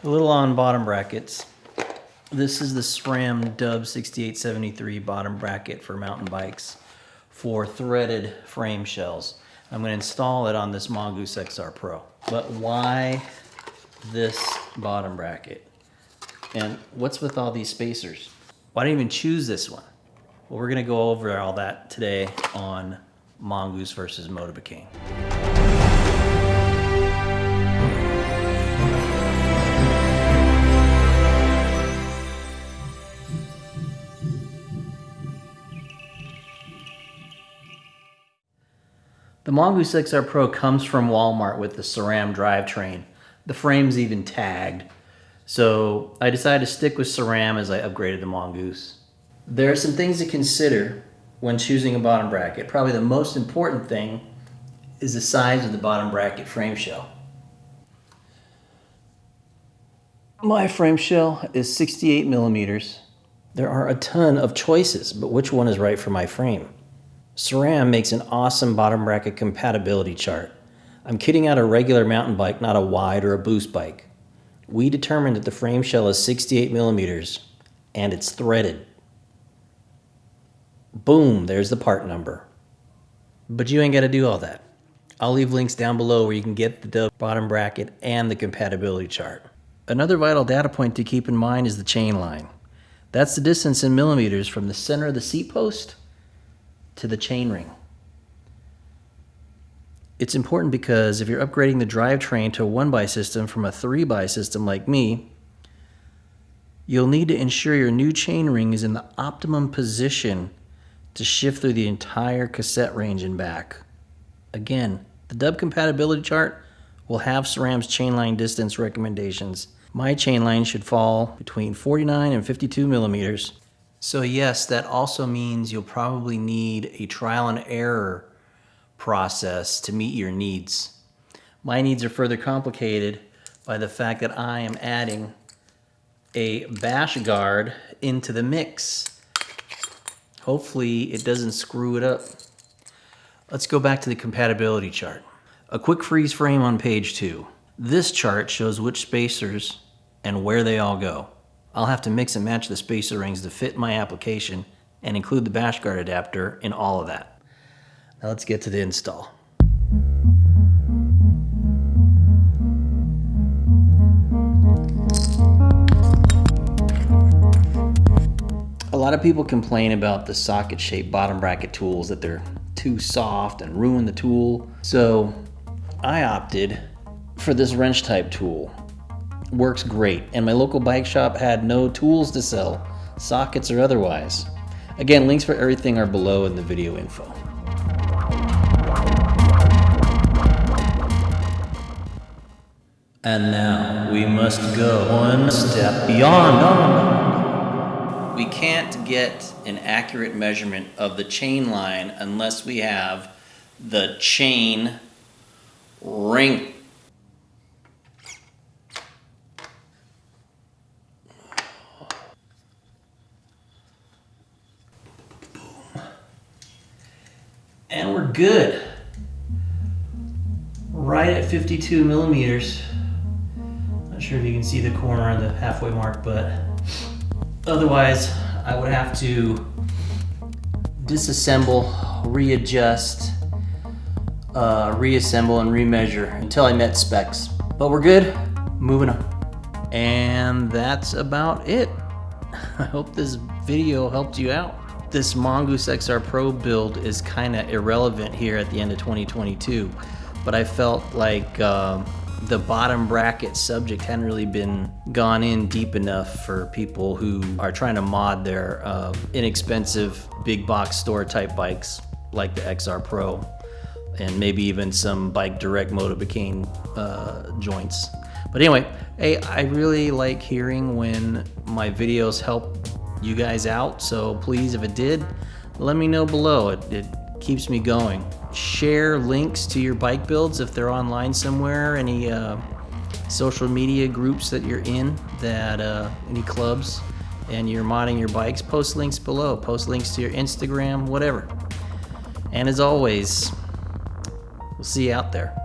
A little on bottom brackets. This is the Sram Dub 6873 bottom bracket for mountain bikes for threaded frame shells. I'm going to install it on this Mongoose XR-PRO. But why this bottom bracket? And what's with all these spacers? Why didn't I even choose this one? Well, we're going to go over all that today on Mongoose versus Motorbikane. The Mongoose XR-PRO comes from Walmart with the Sram drivetrain. The frame's even tagged. So I decided to stick with Sram as I upgraded the Mongoose. There are some things to consider when choosing a bottom bracket. Probably the most important thing is the size of the bottom bracket frame shell. My frame shell is 68 millimeters. There are a ton of choices, but which one is right for my frame? Sram makes an awesome bottom bracket compatibility chart. I'm kitting out a regular mountain bike, not a wide or a boost bike. We determined that the frame shell is 68 millimeters and it's threaded. Boom, there's the part number. But you ain't got to do all that. I'll leave links down below where you can get the bottom bracket and the compatibility chart. Another vital data point to keep in mind is the chain line. That's the distance in millimeters from the center of the seat post to the chain ring. It's important because if you're upgrading the drivetrain to a 1x system from a 3x system like me, you'll need to ensure your new chain ring is in the optimum position to shift through the entire cassette range and back. Again, the dub compatibility chart will have Sram's chainline distance recommendations. My chainline should fall between 49 and 52 millimeters. So yes, that also means you'll probably need a trial and error process to meet your needs. My needs are further complicated by the fact that I am adding a bash guard into the mix. Hopefully it doesn't screw it up. Let's go back to the compatibility chart. A quick freeze frame on page 2. This chart shows which spacers and where they all go. I'll have to mix and match the spacer rings to fit my application and include the bash guard adapter in all of that. Now let's get to the install. A lot of people complain about the socket-shaped bottom bracket tools, that they're too soft and ruin the tool. So I opted for this wrench type tool. Works great, and my local bike shop had no tools to sell, sockets or otherwise. Again, links for everything are below in the video info. And now we must go one step beyond. We can't get an accurate measurement of the chain line unless we have the chain ring. And we're good. Right at 52 millimeters. Not sure if you can see the corner on the halfway mark, but otherwise I would have to disassemble, readjust, reassemble, and remeasure until I met specs. But we're good, moving on. And that's about it. I hope this video helped you out. This Mongoose XR-PRO build is kind of irrelevant here at the end of 2022, but I felt like the bottom bracket subject hadn't really been gone in deep enough for people who are trying to mod their inexpensive big box store type bikes like the XR-PRO, and maybe even some Bike Direct Motorbikane joints. But anyway, hey, I really like hearing when my videos help you guys out, so please, if it did, let me know below. It keeps me going. Share links to your bike builds if they're online somewhere, any social media groups that you're in, that any clubs, and you're modding your bikes, post links below, post links to your Instagram, whatever. And as always, we'll see you out there.